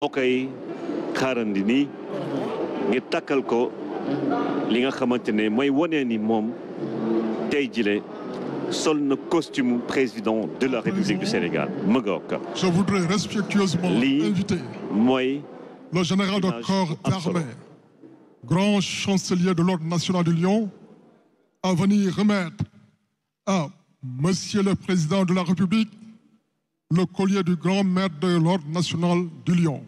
koy xaarandi nii ngir takkal ko li nga xamante ne mooy wane ni moom tey jile sol na costume président de la République du Sénégal Magog. Je voudrais respectueusement inviter le général de corps d'armée, grand chancelier de l'Ordre national du Lion, à venir remettre à Monsieur le Président de la République le collier du grand maître de l'Ordre national du Lion.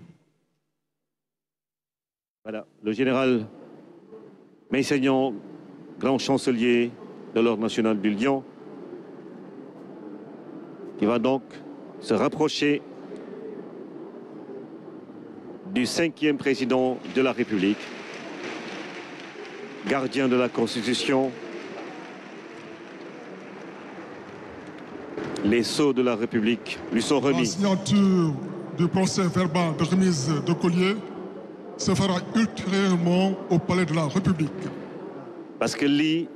Voilà, le général Meissagnan, grand chancelier de l'Ordre national du Lion, qui va donc se rapprocher du 5e président de la République, gardien de la Constitution. Les sceaux de la République lui sont remis. La signature du procès verbal de remise de collier se fera ultérieurement au palais de la République. Parce que lii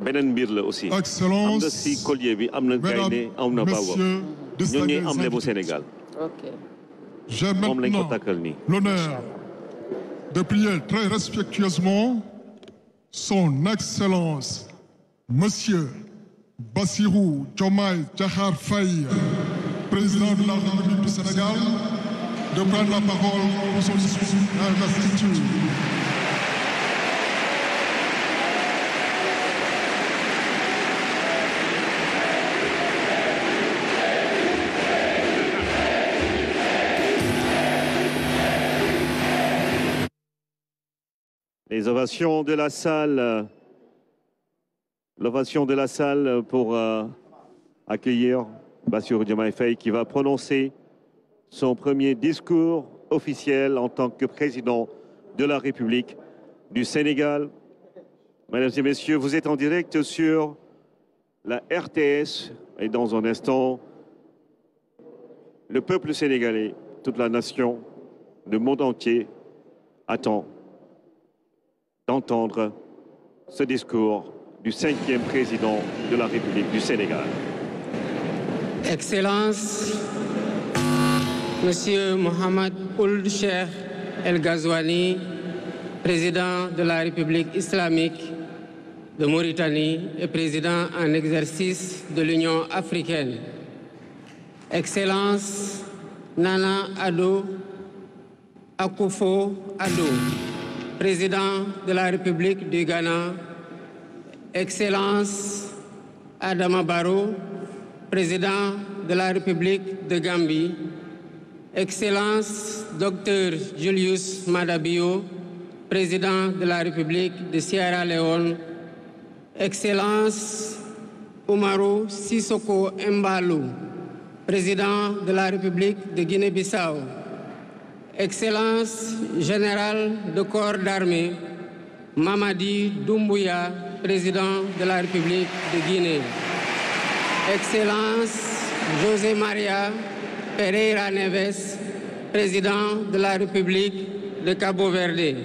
beneen mbir la aussi. Excellence, am na si collier bi am na gaynde am na baaw ñoo ñuy am lebu Sénégal. J'ai maintenant l'honneur de prier très respectueusement son Excellence Monsieur Bassirou Diomaye Diakhar Faye, président de la République du Sénégal, de prendre la parole pour son discours d'investiture. Les ovations de la salle. L'ovation de la salle pour accueillir Bassirou Diomaye Faye qui va prononcer son premier discours officiel en tant que président de la République du Sénégal. Mesdames et messieurs, vous êtes en direct sur la RTS et dans un instant, le peuple sénégalais, toute la nation, le monde entier attend d'entendre ce discours du 5e président de la République du Sénégal. Excellence, Monsieur Mohamed Ould Cheikh El Ghazouani, président de la République islamique de Mauritanie et président en exercice de l'Union africaine. Excellence, Nana Addo Akufo-Addo, président de la République du Ghana. Excellence Adama Barrow, président de la République de Gambie. Excellence Dr Julius Maada Bio, président de la République de Sierra Leone. Excellence Umaru Sissoko Embalou, président de la République de Guinée-Bissau. Excellence Général de corps d'armée Mamadi Doumbouya, président de la République de Guinée. Excellence José Maria Pereira Neves, président de la République de Cabo Verde.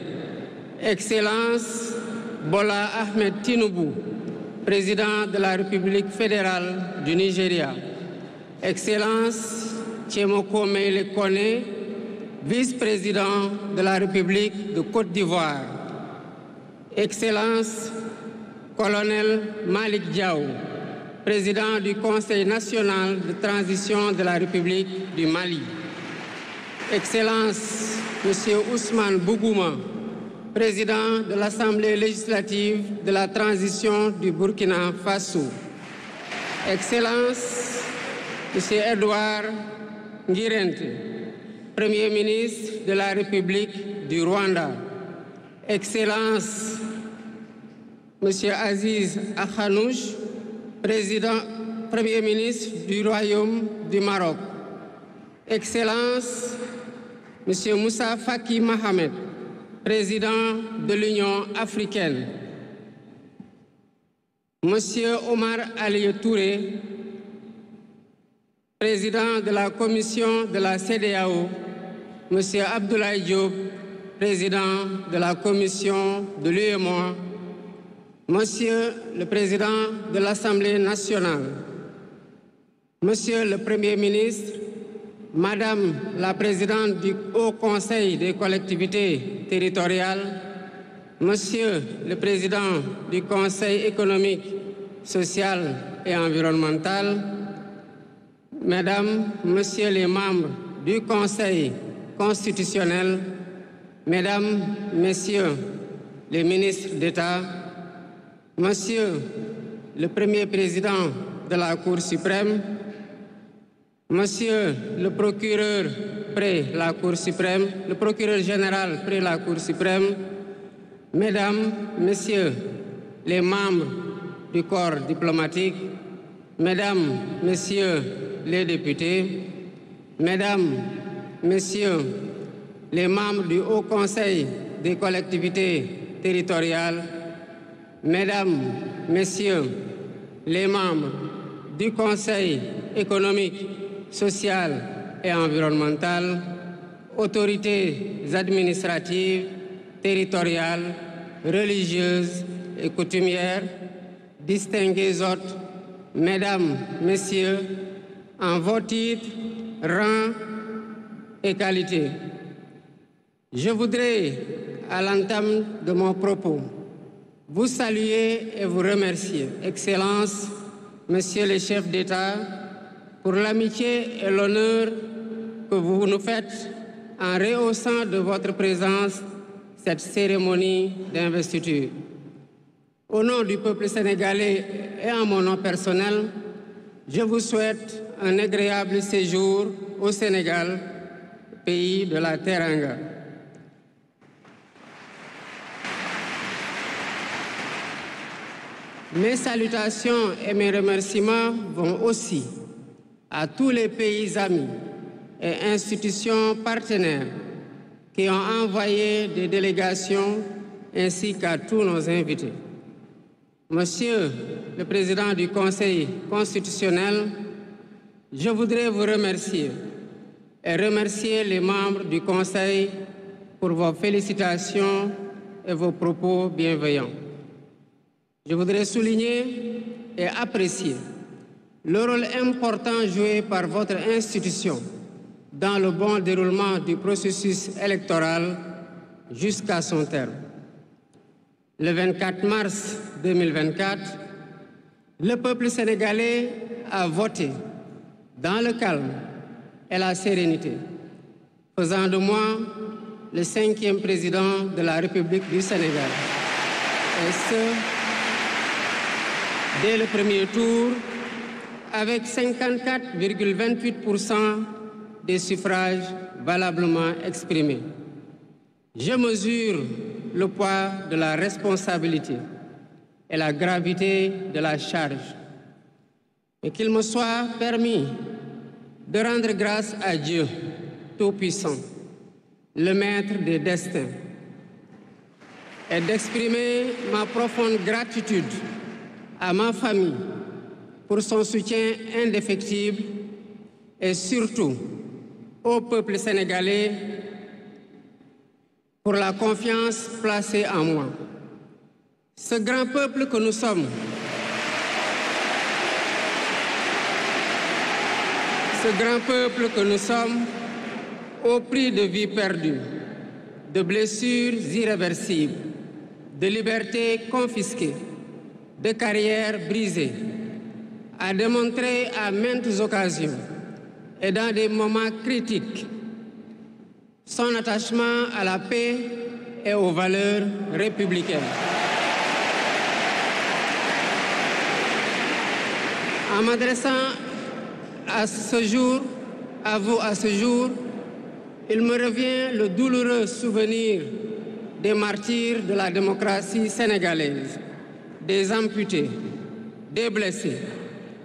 Excellence Bola Ahmed Tinubu, président de la République fédérale du Nigeria. Excellence Tchemoko Meïle Kone, vice-président de la République de Côte d'Ivoire. Excellence Colonel Malik Diaw, président du Conseil national de transition de la République du Mali. Excellence Monsieur Ousmane Bougouma, président de l'Assemblée législative de la transition du Burkina Faso. Excellence Monsieur Edouard Ngirente, Premier ministre de la République du Rwanda. Excellence Monsieur Aziz Akhanouch, Premier ministre du Royaume du Maroc. Excellence Monsieur Moussa Faki Mohamed, président de l'Union africaine. Monsieur Omar Ali Touré, président de la commission de la CEDEAO. Monsieur Abdoulaye Diop, président de la commission de l'UEMOA. Monsieur le président de l'Assemblée nationale. Monsieur le Premier ministre, Madame la Présidente du Haut Conseil des collectivités territoriales, Monsieur le Président du Conseil économique, social et environnemental, Mesdames, Messieurs les membres du Conseil constitutionnel, Mesdames, Messieurs les ministres d'État, Monsieur le Premier Président de la Cour suprême, Monsieur le procureur près la Cour suprême, le procureur général près la Cour suprême, Mesdames, Messieurs les membres du corps diplomatique, Mesdames, Messieurs les députés, Mesdames, Messieurs les membres du Haut Conseil des collectivités territoriales, Mesdames, Messieurs les membres du Conseil économique, social et environnemental, autorités administratives, territoriales, religieuses et coutumières, distingués hôtes, Mesdames, Messieurs, en vos titres, rangs et qualités. Je voudrais, à l'entame de mon propos, vous saluer et vous remercier, Excellences, Messieurs les chefs d'État, pour l'amitié et l'honneur que vous nous faites en rehaussant de votre présence cette cérémonie d'investiture. Au nom du peuple sénégalais et en mon nom personnel, je vous souhaite un agréable séjour au Sénégal, pays de la Teranga. Mes salutations et mes remerciements vont aussi à tous les pays amis et institutions partenaires qui ont envoyé des délégations ainsi qu'à tous nos invités. Monsieur le Président du Conseil constitutionnel, je voudrais vous remercier et remercier les membres du Conseil pour vos félicitations et vos propos bienveillants. Je voudrais souligner et apprécier le rôle important joué par votre institution dans le bon déroulement du processus électoral jusqu'à son terme. Le 24 mars 2024, le peuple sénégalais a voté dans le calme et la sérénité, faisant de moi le 5e président de la République du Sénégal. Et ce, dès le premier tour, avec 54,28% des suffrages valablement exprimés. Je mesure le poids de la responsabilité et la gravité de la charge. Et qu'il me soit permis de rendre grâce à Dieu Tout-Puissant, le Maître des destins, et d'exprimer ma profonde gratitude à ma famille pour son soutien indéfectible et surtout au peuple sénégalais pour la confiance placée en moi. Ce grand peuple que nous sommes, au prix de vies perdues, de blessures irréversibles, de libertés confisquées, de carrières brisées, a démontré à maintes occasions et dans des moments critiques son attachement à la paix et aux valeurs républicaines. En m'adressant à ce jour, il me revient le douloureux souvenir des martyrs de la démocratie sénégalaise, des amputés, des blessés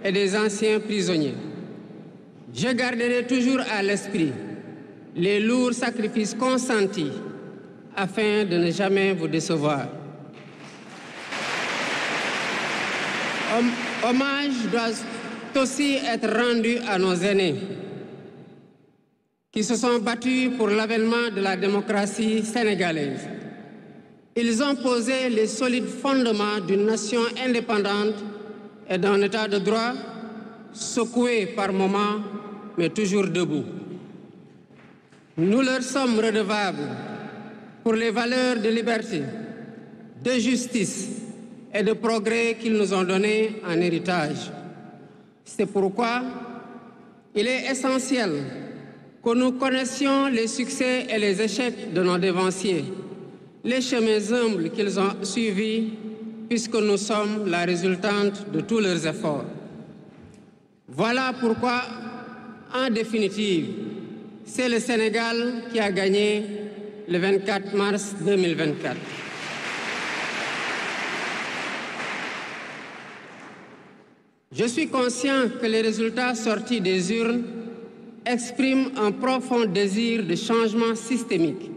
et des anciens prisonniers. Je garderai toujours à l'esprit les lourds sacrifices consentis afin de ne jamais vous décevoir. Hommage doit aussi être rendu à nos aînés qui se sont battus pour l'avènement de la démocratie sénégalaise. Ils ont posé les solides fondements d'une nation indépendante et d'un état de droit secoué par moments, mais toujours debout. Nous leur sommes redevables pour les valeurs de liberté, de justice et de progrès qu'ils nous ont données en héritage. C'est pourquoi il est essentiel que nous connaissions les succès et les échecs de nos dévanciers, les chemins humbles qu'ils ont suivis, puisque nous sommes la résultante de tous leurs efforts. Voilà pourquoi, en définitive, c'est le Sénégal qui a gagné le 24 mars 2024. Je suis conscient que les résultats sortis des urnes expriment un profond désir de changement systémique.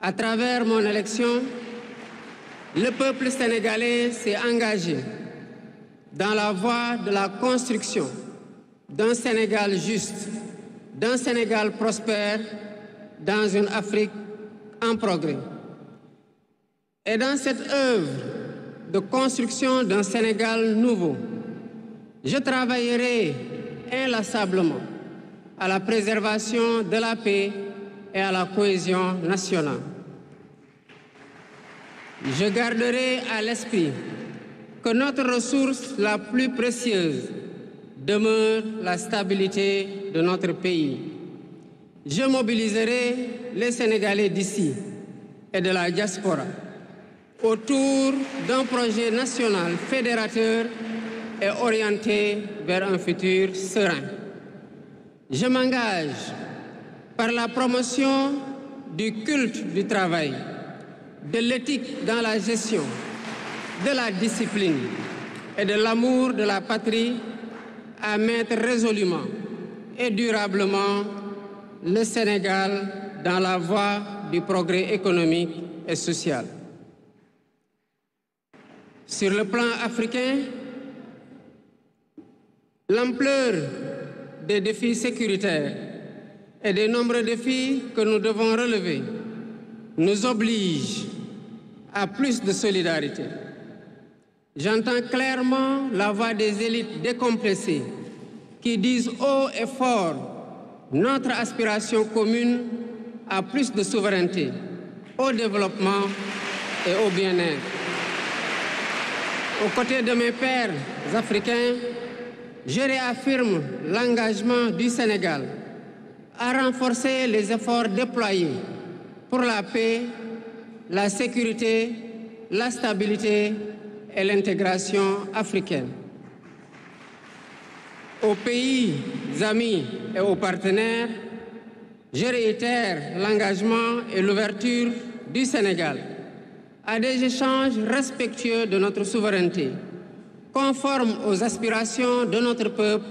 À travers mon élection, le peuple sénégalais s'est engagé dans la voie de la construction d'un Sénégal juste, d'un Sénégal prospère, dans une Afrique en progrès. Et dans cette œuvre de construction d'un Sénégal nouveau, je travaillerai inlassablement à la préservation de la paix et à la cohésion nationale. Je garderai à l'esprit que notre ressource la plus précieuse demeure la stabilité de notre pays. Je mobiliserai les Sénégalais d'ici et de la diaspora autour d'un projet national fédérateur et orienté vers un futur serein. Je m'engage par la promotion du culte du travail, de l'éthique dans la gestion, de la discipline et de l'amour de la patrie à mettre résolument et durablement le Sénégal dans la voie du progrès économique et social. Sur le plan africain, l'ampleur des défis sécuritaires et des nombreux défis que nous devons relever nous oblige à plus de solidarité. J'entends clairement la voix des élites décompressées qui disent haut et fort notre aspiration commune à plus de souveraineté, au développement et au bien-être. Aux côtés de mes pairs africains, je réaffirme l'engagement du Sénégal à renforcer les efforts déployés pour la paix, la sécurité, la stabilité et l'intégration africaine. Aux pays amis et aux partenaires, je réitère l'engagement et l'ouverture du Sénégal à des échanges respectueux de notre souveraineté, conformes aux aspirations de notre peuple,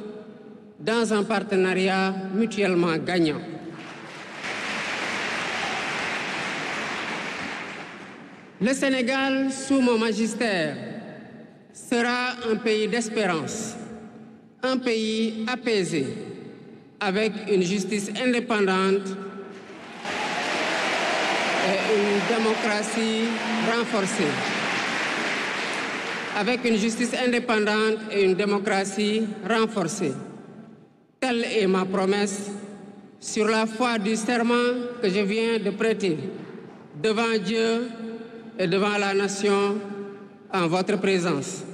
dans un partenariat mutuellement gagnant. Le Sénégal, sous mon magistère, sera un pays d'espérance, un pays apaisé, avec une justice indépendante et une démocratie renforcée. Avec une justice indépendante et une démocratie renforcée. Telle est ma promesse sur la foi du serment que je viens de prêter devant Dieu et devant la nation en votre présence.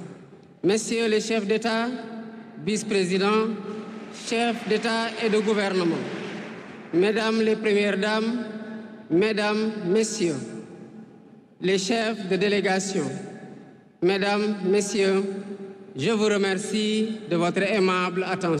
Messieurs les chefs d'État, vice-présidents, chefs d'État et de gouvernement, Mesdames les Premières Dames, Mesdames, Messieurs, les chefs de délégation, Mesdames, Messieurs, je vous remercie de votre aimable attention.